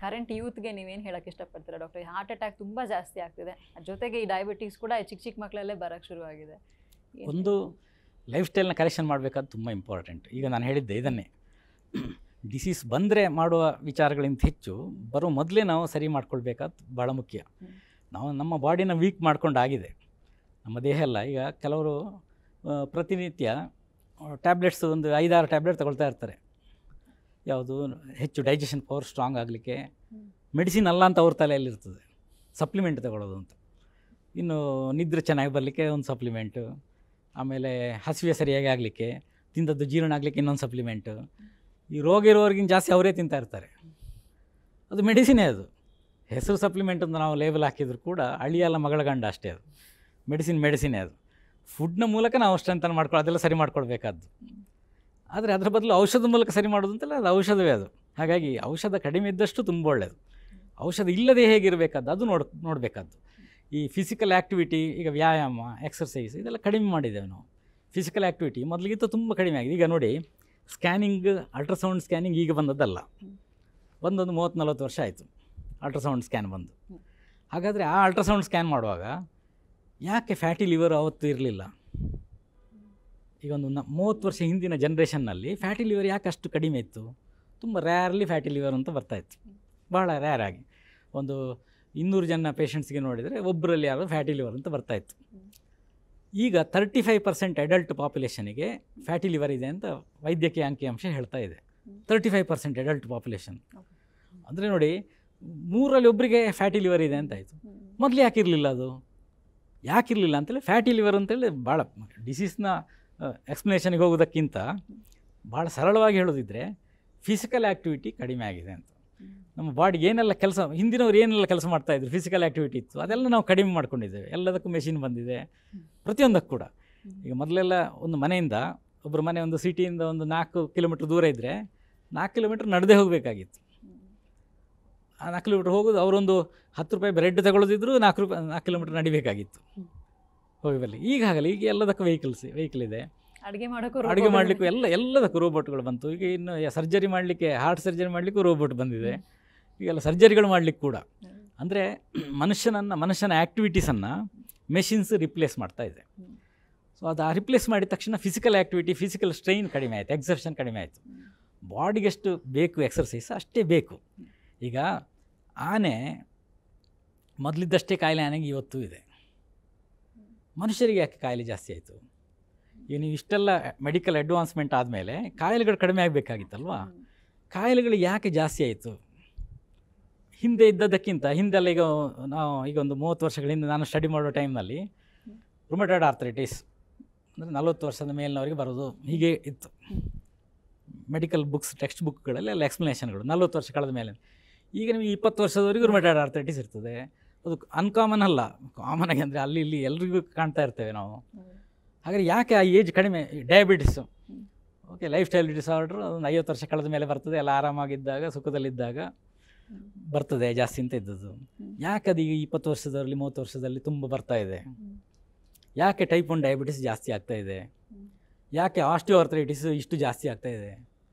Current ಯೂತ್ಗೆ ನೀವೇನು ಹೇಳಕ್ಕೆ ಇಷ್ಟಪಡ್ತೀರಾ ಡಾಕ್ಟರ್? ಹಾರ್ಟ್ ಅಟ್ಯಾಕ್ ತುಂಬ ಜಾಸ್ತಿ ಆಗ್ತಿದೆ, ಜೊತೆಗೆ ಈ ಡಯಾಬಿಟೀಸ್ ಕೂಡ ಚಿಕ್ಕ ಚಿಕ್ಕ ಮಕ್ಕಳಲ್ಲೇ ಬರೋಕ್ಕೆ ಶುರುವಾಗಿದೆ. ಒಂದು ಲೈಫ್ ಸ್ಟೈಲ್ನ ಕರೆಕ್ಷನ್ ಮಾಡಬೇಕಾದ್ದು ತುಂಬ ಇಂಪಾರ್ಟೆಂಟ್. ಈಗ ನಾನು ಹೇಳಿದ್ದೆ ಇದನ್ನೇ, ಡಿಸೀಸ್ ಬಂದರೆ ಮಾಡುವ ವಿಚಾರಗಳಿಂದ ಹೆಚ್ಚು ಬರೋ ಮೊದಲೇ ನಾವು ಸರಿ ಮಾಡ್ಕೊಳ್ಬೇಕಾದ್ದು ಭಾಳ ಮುಖ್ಯ. ನಾವು ನಮ್ಮ ಬಾಡಿನ ವೀಕ್ ಮಾಡ್ಕೊಂಡಾಗಿದೆ ನಮ್ಮ ದೇಹ ಎಲ್ಲ. ಈಗ ಕೆಲವರು ಪ್ರತಿನಿತ್ಯ ಟ್ಯಾಬ್ಲೆಟ್ಸ್ ಒಂದು 5-6 ಟ್ಯಾಬ್ಲೆಟ್ ತಗೊಳ್ತಾ ಇರ್ತಾರೆ. ಯಾವುದು ಹೆಚ್ಚು ಡೈಜೆಷನ್ ಪವರ್ ಸ್ಟ್ರಾಂಗ್ ಆಗಲಿಕ್ಕೆ, ಮೆಡಿಸಿನ್ ಅಲ್ಲ ಅಂತ ಅವ್ರ ತಲೆಯಲ್ಲಿರ್ತದೆ, ಸಪ್ಲಿಮೆಂಟ್ ತಗೊಳ್ಳೋದು ಅಂತ. ಇನ್ನು ನಿದ್ರೆ ಚೆನ್ನಾಗಿ ಬರಲಿಕ್ಕೆ ಒಂದು ಸಪ್ಲಿಮೆಂಟು, ಆಮೇಲೆ ಹಸಿವೆ ಸರಿಯಾಗಿ ಆಗಲಿಕ್ಕೆ, ತಿಂದದ್ದು ಜೀರ್ಣ ಆಗಲಿಕ್ಕೆ ಇನ್ನೊಂದು ಸಪ್ಲಿಮೆಂಟು. ಈ ರೋಗ ಇರೋರಿಗಿಂತ ಜಾಸ್ತಿ ಅವರೇ ತಿಂತಾ ಇರ್ತಾರೆ. ಅದು ಮೆಡಿಸಿನೇ, ಅದು ಹೆಸರು ಸಪ್ಲಿಮೆಂಟ್ ಅಂತ ನಾವು ಲೇಬಲ್ ಹಾಕಿದ್ರು ಕೂಡ ಅಳಿಯಲ್ಲ ಮಗಳ ಗಂಡ ಅಷ್ಟೇ. ಅದು ಮೆಡಿಸಿನೇ. ಅದು ಫುಡ್ನ ಮೂಲಕ ನಾವು ಸ್ಟ್ರೆಂಥನ್ ಮಾಡ್ಕೊಳ್ಳೋ ಅದೆಲ್ಲ ಸರಿ ಮಾಡ್ಕೊಳ್ಬೇಕಾದ್ದು. ಆದರೆ ಅದರ ಬದಲು ಔಷಧದ ಮೂಲಕ ಸರಿ ಮಾಡೋದು ಅಂತಲ್ಲ, ಅದು ಔಷಧವೇ ಅದು. ಹಾಗಾಗಿ ಔಷಧ ಕಡಿಮೆ ಇದ್ದಷ್ಟು ತುಂಬ ಒಳ್ಳೆಯದು. ಔಷಧ ಇಲ್ಲದೆ ಹೇಗಿರಬೇಕಾದ್ದು ಅದು ನೋಡಬೇಕಾದ್ದು. ಈ ಫಿಸಿಕಲ್ ಆ್ಯಕ್ಟಿವಿಟಿ, ಈಗ ವ್ಯಾಯಾಮ, ಎಕ್ಸರ್ಸೈಸ್ ಇದೆಲ್ಲ ಕಡಿಮೆ ಮಾಡಿದ್ದೇವೆ ನಾವು. ಫಿಸಿಕಲ್ ಆ್ಯಕ್ಟಿವಿಟಿ ಮೊದಲಿಗಿಂತ ತುಂಬ ಕಡಿಮೆ ಆಗಿದೆ. ಈಗ ನೋಡಿ, ಸ್ಕ್ಯಾನಿಂಗ್, ಅಲ್ಟ್ರಾಸೌಂಡ್ ಸ್ಕ್ಯಾನಿಂಗ್ ಈಗ ಬಂದದ್ದಲ್ಲ, ಒಂದು 30-40 ವರ್ಷ ಆಯಿತು ಅಲ್ಟ್ರಾಸೌಂಡ್ ಸ್ಕ್ಯಾನ್ ಬಂದು. ಹಾಗಾದರೆ ಆ ಅಲ್ಟ್ರಾಸೌಂಡ್ ಸ್ಕ್ಯಾನ್ ಮಾಡುವಾಗ ಯಾಕೆ ಫ್ಯಾಟಿ ಲಿವರ್ ಅವತ್ತು ಇರಲಿಲ್ಲ? ಈಗ ಒಂದು 30 ವರ್ಷ ಹಿಂದಿನ ಜನ್ರೇಷನ್ನಲ್ಲಿ ಫ್ಯಾಟಿ ಲಿವರ್ ಯಾಕೆ ಅಷ್ಟು ಕಡಿಮೆ ಇತ್ತು? ತುಂಬ ರ್ಯಾರ್ಲಿ ಫ್ಯಾಟಿ ಲಿವರ್ ಅಂತ ಬರ್ತಾಯಿತ್ತು, ಭಾಳ ರ್ಯಾರ್ ಆಗಿ. ಒಂದು 200 ಜನ ಪೇಷಂಟ್ಸ್ಗೆ ನೋಡಿದರೆ ಒಬ್ಬರಲ್ಲಿ ಯಾರು ಫ್ಯಾಟಿ ಲಿವರ್ ಅಂತ ಬರ್ತಾಯಿತ್ತು. ಈಗ 35% ಅಡಲ್ಟ್ ಪಾಪ್ಯುಲೇಷನಿಗೆ ಫ್ಯಾಟಿ ಲಿವರ್ ಇದೆ ಅಂತ ವೈದ್ಯಕೀಯ ಅಂಕಿಅಂಶ ಹೇಳ್ತಾ ಇದೆ. 35% ಅಡಲ್ಟ್ ಪಾಪ್ಯುಲೇಷನ್ ಅಂದರೆ ನೋಡಿ, 3ರಲ್ಲಿ ಒಬ್ಬರಿಗೆ ಫ್ಯಾಟಿ ಲಿವರ್ ಇದೆ ಅಂತಾಯಿತು. ಮೊದಲು ಯಾಕಿರಲಿಲ್ಲ? ಅದು ಯಾಕಿರಲಿಲ್ಲ ಅಂತೇಳಿ, ಫ್ಯಾಟಿ ಲಿವರ್ ಅಂತೇಳಿ ಭಾಳ ಡಿಸೀಸ್ನ ಎಕ್ಸ್ಪ್ಲನೇಷನ್ಗೆ ಹೋಗೋದಕ್ಕಿಂತ ಭಾಳ ಸರಳವಾಗಿ ಹೇಳೋದಿದ್ದರೆ ಫಿಸಿಕಲ್ ಆ್ಯಕ್ಟಿವಿಟಿ ಕಡಿಮೆ ಆಗಿದೆ ಅಂತ. ನಮ್ಮ ಬಾಡಿಗೆ ಏನೆಲ್ಲ ಕೆಲಸ, ಹಿಂದಿನವ್ರು ಏನೆಲ್ಲ ಕೆಲಸ ಮಾಡ್ತಾಯಿದ್ರು, ಫಿಸಿಕಲ್ ಆ್ಯಕ್ಟಿವಿಟಿ ಇತ್ತು, ಅದೆಲ್ಲ ನಾವು ಕಡಿಮೆ ಮಾಡ್ಕೊಂಡಿದ್ದೇವೆ. ಎಲ್ಲದಕ್ಕೂ ಮೆಷಿನ್ ಬಂದಿದೆ, ಪ್ರತಿಯೊಂದಕ್ಕೂ ಕೂಡ. ಈಗ ಮೊದಲೆಲ್ಲ ಒಂದು ಮನೆಯಿಂದ, ಒಬ್ಬರು ಮನೆ ಒಂದು ಸಿಟಿಯಿಂದ ಒಂದು 4 ಕಿಲೋಮೀಟ್ರ್ ದೂರ ಇದ್ದರೆ 4 ಕಿಲೋಮೀಟ್ರ್ ನಡೆದೇ ಹೋಗಬೇಕಾಗಿತ್ತು. ಆ 4 ಕಿಲೋಮೀಟ್ರ್ ಹೋಗೋದು, ಅವರೊಂದು 10 ರೂಪಾಯಿ ಬ್ರೆಡ್ ತಗೊಳ್ಳೋದಿದ್ರು 4 ಕಿಲೋಮೀಟ್ರ್ ನಡಿಬೇಕಾಗಿತ್ತು ಹೋಗಿ ಬರಲಿ. ಈಗ ಆಗಲ್ಲ, ಈಗ ಎಲ್ಲದಕ್ಕೂ ವೆಹಿಕಲ್ ಇದೆ. ಅಡುಗೆ ಮಾಡಲಿಕ್ಕೂ ಎಲ್ಲದಕ್ಕೂ ರೋಬೋಟ್ಗಳು ಬಂತು. ಈಗ ಇನ್ನು ಸರ್ಜರಿ ಮಾಡಲಿಕ್ಕೆ, ಹಾರ್ಟ್ ಸರ್ಜರಿ ಮಾಡಲಿಕ್ಕೂ ರೋಬೋಟ್ ಬಂದಿದೆ. ಈಗೆಲ್ಲ ಸರ್ಜರಿಗಳು ಮಾಡಲಿಕ್ಕೆ ಕೂಡ. ಅಂದರೆ ಮನುಷ್ಯನ ಆ್ಯಕ್ಟಿವಿಟೀಸನ್ನು ಮೆಷಿನ್ಸ್ ರಿಪ್ಲೇಸ್ ಮಾಡ್ತಾ ಇದೆ. ಸೊ ಅದು ರಿಪ್ಲೇಸ್ ಮಾಡಿದ ತಕ್ಷಣ ಫಿಸಿಕಲ್ ಆ್ಯಕ್ಟಿವಿಟಿ, ಫಿಸಿಕಲ್ ಸ್ಟ್ರೈನ್ ಕಡಿಮೆ ಆಯಿತು, ಎಕ್ಸರ್ಷನ್ ಕಡಿಮೆ ಆಯಿತು. ಬಾಡಿಗೆ ಎಷ್ಟು ಬೇಕು ಎಕ್ಸರ್ಸೈಸ್ ಅಷ್ಟೇ ಬೇಕು. ಈಗ ಆನೆ ಮೊದಲಿದ್ದಷ್ಟೇ ಕಾಯಿಲೆ ಆನೆಗೆ ಇವತ್ತು ಇದೆ. ಮನುಷ್ಯರಿಗೆ ಯಾಕೆ ಕಾಯಿಲೆ ಜಾಸ್ತಿ ಆಯಿತು? ಈಗ ನೀವು ಇಷ್ಟೆಲ್ಲ ಮೆಡಿಕಲ್ ಅಡ್ವಾನ್ಸ್ಮೆಂಟ್ ಆದಮೇಲೆ ಕಾಯಿಲೆಗಳು ಕಡಿಮೆ ಆಗಬೇಕಾಗಿತ್ತಲ್ವಾ? ಕಾಯಿಲೆಗಳು ಯಾಕೆ ಜಾಸ್ತಿ ಆಯಿತು? ಹಿಂದೆ ಇದ್ದದಕ್ಕಿಂತ ಹಿಂದೆಲ್ಲ, ಈಗ ಒಂದು 30 ವರ್ಷಗಳ ಹಿಂದೆ ನಾನು ಸ್ಟಡಿ ಮಾಡೋ ಟೈಮ್ನಲ್ಲಿ ರುಮಟಾಯ್ಡ್ ಆರ್ಥರೈಟಿಸ್ ಅಂದರೆ 40 ವರ್ಷದ ಮೇಲಿನವರಿಗೆ ಬರೋದು ಹೀಗೆ ಇತ್ತು. ಮೆಡಿಕಲ್ ಬುಕ್ಸ್, ಟೆಕ್ಸ್ಟ್ ಬುಕ್ಗಳಲ್ಲಿ ಎಲ್ಲ ಎಕ್ಸ್ಪ್ಲನೇಷನ್ಗಳು 40 ವರ್ಷ ಕಳೆದ ಮೇಲೆ. ಈಗ ನಿಮಗೆ 20 ವರ್ಷದವರೆಗೂ ರುಮಟಾಯ್ಡ್ ಆರ್ಥರೈಟಿಸ್ ಇರ್ತದೆ. ಅದು ಅನ್ಕಾಮನ್ ಅಲ್ಲ, ಕಾಮನ್ ಆಗಿ ಅಂದರೆ ಅಲ್ಲಿ ಇಲ್ಲಿ ಎಲ್ರಿಗೂ ಕಾಣ್ತಾ ಇರ್ತೇವೆ ನಾವು. ಹಾಗಾದರೆ ಯಾಕೆ ಆ ಏಜ್ ಕಡಿಮೆ? ಡಯಾಬಿಟಿಸು, ಓಕೆ, ಲೈಫ್ ಸ್ಟೈಲ್ ಡಿಸಾರ್ಡ್ರು ಅದೊಂದು 50 ವರ್ಷ ಕಳೆದ ಮೇಲೆ ಬರ್ತದೆ. ಎಲ್ಲ ಆರಾಮಾಗಿದ್ದಾಗ, ಸುಖದಲ್ಲಿದ್ದಾಗ ಬರ್ತದೆ ಜಾಸ್ತಿ ಅಂತ ಇದ್ದದ್ದು. ಯಾಕೆ ಅದು ಈಗ 20 ವರ್ಷದಲ್ಲಿ 30 ವರ್ಷದಲ್ಲಿ ತುಂಬ ಬರ್ತಾ ಇದೆ? ಯಾಕೆ ಟೈಪ್ 1 ಡಯಾಬಿಟಿಸ್ ಜಾಸ್ತಿ ಆಗ್ತಾಯಿದೆ? ಯಾಕೆ ಆಸ್ಟಿಯೋಆರ್ಥರೈಟಿಸ್ ಇಷ್ಟು ಜಾಸ್ತಿ ಆಗ್ತಾಯಿದೆ?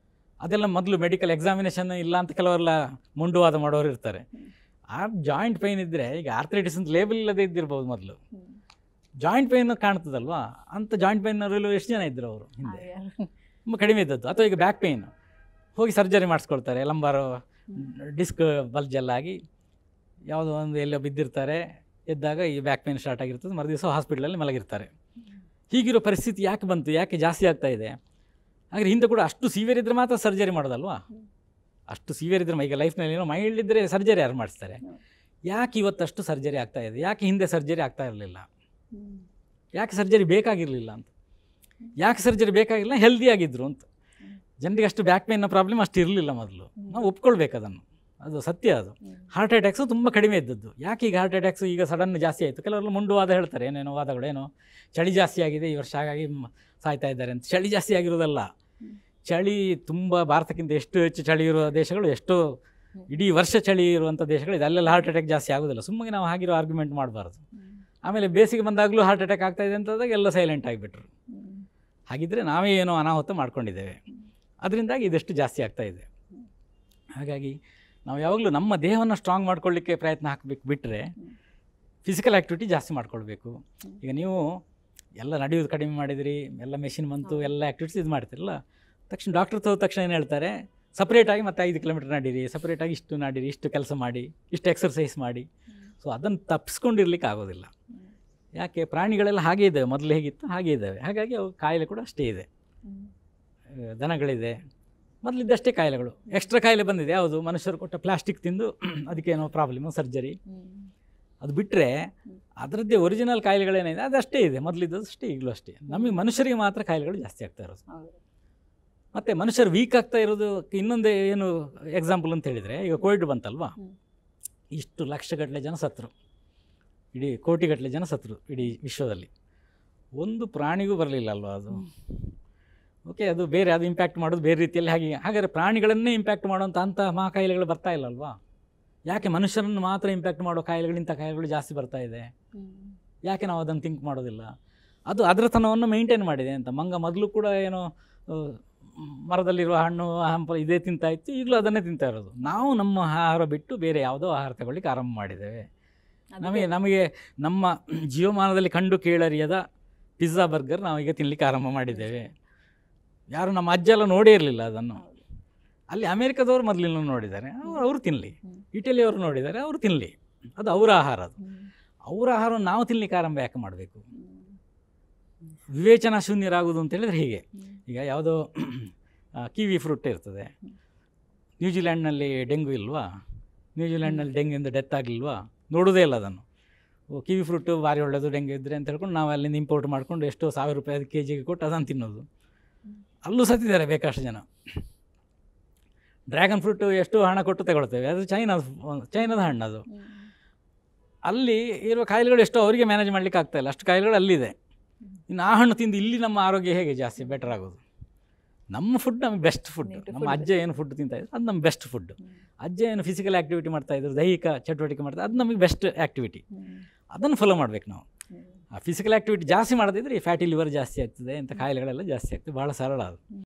ಅದೆಲ್ಲ ಮೊದಲು ಮೆಡಿಕಲ್ ಎಕ್ಸಾಮಿನೇಷನ್ ಇಲ್ಲ ಅಂತ ಕೆಲವರೆಲ್ಲ ಮುಂಡುವಾದ ಮಾಡೋರು ಇರ್ತಾರೆ. ಆ ಜಾಯಿಂಟ್ ಪೈನ್ ಇದ್ದರೆ, ಈಗ ಆರ್ಥರೈಟಿಸ್ ಅಂತ ಲೇಬಲ್ ಇಲ್ಲದೆ ಇದ್ದಿರ್ಬೋದು, ಮೊದಲು ಜಾಯಿಂಟ್ ಪೈನ್ ಕಾಣ್ತದಲ್ವಾ? ಅಂಥ ಜಾಯಿಂಟ್ ಪೈನ್ನವರೆಲ್ಲ ಎಷ್ಟು ಜನ ಇದ್ದರು ಅವರು ಹಿಂದೆ? ತುಂಬ ಕಡಿಮೆ ಇದ್ದದ್ದು. ಅಥವಾ ಈಗ ಬ್ಯಾಕ್ ಪೈನ್ ಹೋಗಿ ಸರ್ಜರಿ ಮಾಡಿಸ್ಕೊಳ್ತಾರೆ, ಲಂಬಾರು ಡಿಸ್ಕ್ ಬಲ್ಜಲ್ಲಾಗಿ ಯಾವುದೋ ಒಂದು ಎಲ್ಲೋ ಬಿದ್ದಿರ್ತಾರೆ, ಎದ್ದಾಗ ಈ ಬ್ಯಾಕ್ ಪೈನ್ ಸ್ಟಾರ್ಟ್ ಆಗಿರ್ತದೆ, ಮರುದಿವಸ ಹಾಸ್ಪಿಟ್ಲಲ್ಲಿ ಮಲಗಿರ್ತಾರೆ. ಹೀಗಿರೋ ಪರಿಸ್ಥಿತಿ ಯಾಕೆ ಬಂತು? ಯಾಕೆ ಜಾಸ್ತಿ ಆಗ್ತಾ ಇದೆ? ಹಾಗೆ ಹಿಂದೆ ಕೂಡ ಅಷ್ಟು ಸಿವಿಯರ್ ಇದ್ದರೆ ಮಾತ್ರ ಸರ್ಜರಿ ಮಾಡೋದಲ್ವಾ? ಅಷ್ಟು ಸಿವಿಯರ್ ಇದ್ದರೆ, ಈಗ ಲೈಫ್ನಲ್ಲಿ ಏನೋ ಮೈಲ್ಡ್ ಇದ್ದರೆ ಸರ್ಜರಿ ಯಾರು ಮಾಡಿಸ್ತಾರೆ? ಯಾಕೆ ಇವತ್ತಷ್ಟು ಸರ್ಜರಿ ಆಗ್ತಾ ಇದೆ? ಯಾಕೆ ಹಿಂದೆ ಸರ್ಜರಿ ಆಗ್ತಾ ಇರಲಿಲ್ಲ? ಯಾಕೆ ಸರ್ಜರಿ ಬೇಕಾಗಿರಲಿಲ್ಲ ಅಂತ? ಯಾಕೆ ಸರ್ಜರಿ ಬೇಕಾಗಿರಲಿಲ್ಲ? ಹೆಲ್ದಿಯಾಗಿದ್ದರು ಅಂತ. ಜನರಿಗೆ ಅಷ್ಟು ಬ್ಯಾಕ್ ಪೇನ್ನ ಪ್ರಾಬ್ಲಮ್ ಅಷ್ಟು ಇರಲಿಲ್ಲ ಮೊದಲು. ನಾವು ಒಪ್ಕೊಳ್ಬೇಕು ಅದನ್ನು, ಅದು ಸತ್ಯ. ಅದು ಹಾರ್ಟ್ ಅಟ್ಯಾಕ್ಸು ತುಂಬ ಕಡಿಮೆ ಇದ್ದದ್ದು. ಯಾಕೆ ಈಗ ಹಾರ್ಟ್ ಅಟ್ಯಾಕ್ಸು ಈಗ ಸಡನ್ ಜಾಸ್ತಿ ಆಯಿತು? ಕೆಲವರೆಲ್ಲ ಮುಂಡುವಾದ ಹೇಳ್ತಾರೆ, ಏನೇನೋ ವಾದಗಳೇನೋ, ಚಳಿ ಜಾಸ್ತಿ ಆಗಿದೆ ಈ ವರ್ಷ ಹಾಗಾಗಿ ಸಾಯ್ತಾ ಇದ್ದಾರೆ ಅಂತ. ಚಳಿ ಜಾಸ್ತಿ ಆಗಿರೋದಲ್ಲ, ಚಳಿ ತುಂಬ ಭಾರತಕ್ಕಿಂತ ಎಷ್ಟು ಹೆಚ್ಚು ಚಳಿ ಇರುವ ದೇಶಗಳು, ಎಷ್ಟೋ ಇಡೀ ವರ್ಷ ಚಳಿ ಇರುವಂಥ ದೇಶಗಳು ಇದೆ, ಅಲ್ಲೆಲ್ಲ ಹಾರ್ಟ್ ಅಟ್ಯಾಕ್ ಜಾಸ್ತಿ ಆಗೋದಿಲ್ಲ. ಸುಮ್ಮನೆ ನಾವು ಹಾಗಿರೋ ಆರ್ಗ್ಯುಮೆಂಟ್ ಮಾಡಬಾರ್ದು. ಆಮೇಲೆ ಬೇಸಿಗೆ ಬಂದಾಗಲೂ ಹಾರ್ಟ್ ಅಟ್ಯಾಕ್ ಆಗ್ತಾಯಿದೆ ಅಂತಂದಾಗ ಎಲ್ಲ ಸೈಲೆಂಟ್ ಆಗಿಬಿಟ್ರು. ಹಾಗಿದ್ದರೆ ನಾವೇ ಏನೋ ಅನಾಹುತ ಮಾಡ್ಕೊಂಡಿದ್ದೇವೆ, ಅದರಿಂದಾಗಿ ಇದೆಷ್ಟು ಜಾಸ್ತಿ ಆಗ್ತಾಯಿದೆ. ಹಾಗಾಗಿ ನಾವು ಯಾವಾಗಲೂ ನಮ್ಮ ದೇಹವನ್ನು ಸ್ಟ್ರಾಂಗ್ ಮಾಡ್ಕೊಳ್ಳಿಕ್ಕೆ ಪ್ರಯತ್ನ ಹಾಕಬೇಕು ಬಿಟ್ಟರೆ ಫಿಸಿಕಲ್ ಆ್ಯಕ್ಟಿವಿಟಿ ಜಾಸ್ತಿ ಮಾಡ್ಕೊಳ್ಬೇಕು. ಈಗ ನೀವು ಎಲ್ಲ ನಡೆಯೋದು ಕಡಿಮೆ ಮಾಡಿದಿರಿ, ಎಲ್ಲ ಮೆಷಿನ್ ಬಂತು, ಎಲ್ಲ ಆ್ಯಕ್ಟಿವಿಟೀಸ್ ಇದು ಮಾಡ್ತಿರಲ್ಲ, ತಕ್ಷಣ ಡಾಕ್ಟ್ರ್ ಹೋದ ತಕ್ಷಣ ಏನು ಹೇಳ್ತಾರೆ, ಸಪ್ರೇಟಾಗಿ ಮತ್ತೆ 5 ಕಿಲೋಮೀಟರ್ ನಡೀರಿ, ಸಪ್ರೇಟಾಗಿ ಇಷ್ಟು ನಡೀರಿ, ಇಷ್ಟು ಕೆಲಸ ಮಾಡಿ, ಇಷ್ಟು ಎಕ್ಸರ್ಸೈಸ್ ಮಾಡಿ. ಸೊ ಅದನ್ನು ತಪ್ಪಿಸ್ಕೊಂಡಿರ್ಲಿಕ್ಕೆ ಆಗೋದಿಲ್ಲ. ಯಾಕೆ, ಪ್ರಾಣಿಗಳೆಲ್ಲ ಹಾಗೇ ಇದ್ದಾವೆ, ಮೊದಲು ಹೇಗಿತ್ತು ಹಾಗೇ ಇದ್ದಾವೆ, ಹಾಗಾಗಿ ಅವು ಕಾಯಿಲೆ ಕೂಡ ಅಷ್ಟೇ ಇದೆ. ದನಗಳಿದೆ, ಮೊದಲಿದ್ದಷ್ಟೇ ಕಾಯಿಲೆಗಳು. ಎಕ್ಸ್ಟ್ರಾ ಕಾಯಿಲೆ ಬಂದಿದೆ ಯಾವುದು, ಮನುಷ್ಯರು ಕೊಟ್ಟ ಪ್ಲಾಸ್ಟಿಕ್ ತಿಂದು ಅದಕ್ಕೇನೋ ಪ್ರಾಬ್ಲಮ್ಮು, ಸರ್ಜರಿ. ಅದು ಬಿಟ್ಟರೆ ಅದರದ್ದೇ ಒರಿಜಿನಲ್ ಕಾಯಿಲೆಗಳೇನಿದೆ ಅದಷ್ಟೇ ಇದೆ, ಮೊದಲಿದ್ದದ್ದು ಅಷ್ಟೇ, ಈಗಲೂ ಅಷ್ಟೇ. ನಮಗೆ ಮನುಷ್ಯರಿಗೆ ಮಾತ್ರ ಕಾಯಿಲೆಗಳು ಜಾಸ್ತಿ ಆಗ್ತಾ ಇರೋದು. ಮತ್ತು ಮನುಷ್ಯರು ವೀಕ್ ಆಗ್ತಾ ಇರೋದು ಇನ್ನೊಂದೇ ಏನು ಎಕ್ಸಾಂಪಲ್ ಅಂತ ಹೇಳಿದರೆ, ಈಗ ಕೋವಿಡ್ ಬಂತಲ್ವಾ, ಇಷ್ಟು ಲಕ್ಷಗಟ್ಟಲೆ ಜನ ಸತ್ತರು, ಇಡೀ ಕೋಟಿಗಟ್ಟಲೆ ಜನ ಸತ್ತರು ಇಡೀ ವಿಶ್ವದಲ್ಲಿ. ಒಂದು ಪ್ರಾಣಿಗೂ ಬರಲಿಲ್ಲ ಅಲ್ವಾ ಅದು. ಓಕೆ, ಅದು ಬೇರೆ, ಅದು ಇಂಪ್ಯಾಕ್ಟ್ ಮಾಡೋದು ಬೇರೆ ರೀತಿಯಲ್ಲಿ. ಹಾಗಾದರೆ ಪ್ರಾಣಿಗಳನ್ನೇ ಇಂಪ್ಯಾಕ್ಟ್ ಮಾಡುವಂಥ ಮಹಾ ಕಾಯಿಲೆಗಳು ಬರ್ತಾ ಇಲ್ಲ ಅಲ್ವಾ. ಯಾಕೆ ಮನುಷ್ಯರನ್ನು ಮಾತ್ರ ಇಂಪ್ಯಾಕ್ಟ್ ಮಾಡೋ ಕಾಯಿಲೆಗಳಿಂಥ ಕಾಯಿಲೆಗಳು ಜಾಸ್ತಿ ಬರ್ತಾ ಇದೆ? ಯಾಕೆ ನಾವು ಅದನ್ನು ಥಿಂಕ್ ಮಾಡೋದಿಲ್ಲ? ಅದು ಅದರತನವನ್ನು ಮೇಂಟೈನ್ ಮಾಡಿದೆ ಅಂತ. ಮಂಗ ಮೊದಲು ಕೂಡ ಏನೋ ಮರದಲ್ಲಿರುವ ಹಣ್ಣು ಹಂಪಲು ಇದೇ ತಿಂತಾ ಇತ್ತು, ಈಗಲೂ ಅದನ್ನೇ ತಿಂತಾ ಇರೋದು. ನಾವು ನಮ್ಮ ಆಹಾರ ಬಿಟ್ಟು ಬೇರೆ ಯಾವುದೋ ಆಹಾರ ತಗೊಳ್ಳಿಕ್ಕೆ ಆರಂಭ ಮಾಡಿದ್ದೇವೆ. ನಮಗೆ ನಮ್ಮ ಜೀವಮಾನದಲ್ಲಿ ಕಂಡು ಕೇಳರಿಯದ ಪಿಜ್ಜಾ ಬರ್ಗರ್ ನಾವೀಗ ತಿನ್ನಲಿಕ್ಕೆ ಆರಂಭ ಮಾಡಿದ್ದೇವೆ. ಯಾರು ನಮ್ಮ ಅಜ್ಜ ಎಲ್ಲ ನೋಡೇ ಇರಲಿಲ್ಲ ಅದನ್ನು. ಅಲ್ಲಿ ಅಮೇರಿಕದವರು ಮೊದಲಿನ ನೋಡಿದ್ದಾರೆ, ಅವರು ತಿನ್ನಲಿ. ಇಟಲಿಯವರು ನೋಡಿದ್ದಾರೆ, ಅವರು ತಿನ್ನಲಿ. ಅದು ಅವರ ಆಹಾರ. ಅದು ಅವರ ಆಹಾರವನ್ನು ನಾವು ತಿನ್ನಲಿಕ್ಕೆ ಆರಂಭ ಯಾಕೆ ಮಾಡಬೇಕು? ವಿವೇಚನಾ ಶೂನ್ಯರಾಗುವುದು ಅಂತೇಳಿದರೆ ಹೀಗೆ. ಈಗ ಯಾವುದೋ ಕಿವಿ ಫ್ರೂಟ್ ಇರ್ತದೆ, ನ್ಯೂಜಿಲ್ಯಾಂಡ್ನಲ್ಲಿ ಡೆಂಗು ಇಲ್ವಾ, ನ್ಯೂಜಿಲ್ಯಾಂಡ್ನಲ್ಲಿ ಡೆಂಗಿಂದ ಡೆತ್ ಆಗಲಿಲ್ವಾ, ನೋಡೋದೇ ಇಲ್ಲ ಅದನ್ನು. ಕಿವಿ ಫ್ರೂಟು ಭಾರಿ ಒಳ್ಳೆಯದು ಡೆಂಗು ಇದ್ದರೆ ಅಂತ ಹೇಳ್ಕೊಂಡು ನಾವು ಅಲ್ಲಿಂದ ಇಂಪೋರ್ಟ್ ಮಾಡ್ಕೊಂಡು ಎಷ್ಟೋ ₹1000 kg ಕೊಟ್ಟು ಅದನ್ನು ತಿನ್ನೋದು. ಅಲ್ಲೂ ಸತ್ತಿದ್ದಾರೆ ಬೇಕಷ್ಟು ಜನ. ಡ್ರ್ಯಾಗನ್ ಫ್ರೂಟು ಎಷ್ಟು ಹಣ ಕೊಟ್ಟು ತಗೊಳ್ತೇವೆ, ಅದು ಚೈನಾದ ಹಣ್ಣು. ಅದು ಅಲ್ಲಿ ಇರುವ ಕಾಯಿಲೆಗಳು ಎಷ್ಟೋ ಅವರಿಗೆ ಮ್ಯಾನೇಜ್ ಮಾಡಲಿಕ್ಕೆ ಆಗ್ತಾಯಿಲ್ಲ, ಅಷ್ಟು ಕಾಯಿಲೆಗಳು ಅಲ್ಲಿದೆ. ಇನ್ನು ಆ ಹಣ್ಣು ತಿಂದು ಇಲ್ಲಿ ನಮ್ಮ ಆರೋಗ್ಯ ಹೇಗೆ ಜಾಸ್ತಿ ಬೆಟರ್ ಆಗೋದು? ನಮ್ಮ ಫುಡ್ ನಮಗೆ ಬೆಸ್ಟ್ ಫುಡ್. ನಮ್ಮ ಅಜ್ಜ ಏನು ಫುಡ್ ತಿಂತಾಯಿದ್ರು ಅದು ನಮ್ಮ ಬೆಸ್ಟ್ ಫುಡ್. ಅಜ್ಜ ಏನು ಫಿಸಿಕಲ್ ಆ್ಯಕ್ಟಿವಿಟಿ ಮಾಡ್ತಾಯಿದ್ರು, ದೈಹಿಕ ಚಟುವಟಿಕೆ ಮಾಡ್ತಾಯಿದ್ರು, ಅದು ನಮಗೆ ಬೆಸ್ಟ್ ಆ್ಯಕ್ಟಿವಿಟಿ. ಅದನ್ನು ಫಾಲೋ ಮಾಡಬೇಕು ನಾವು. ಆ ಫಿಸಿಕಲ್ ಆ್ಯಕ್ಟಿವಿಟಿ ಜಾಸ್ತಿ ಮಾಡದಿದ್ದರೆ ಈ ಫ್ಯಾಟಿ ಲಿವರ್ ಜಾಸ್ತಿ ಆಗ್ತದೆ, ಇಂಥ ಕಾಯಿಲೆಗಳೆಲ್ಲ ಜಾಸ್ತಿ ಆಗ್ತದೆ. ಭಾಳ ಸರಳ ಅದು.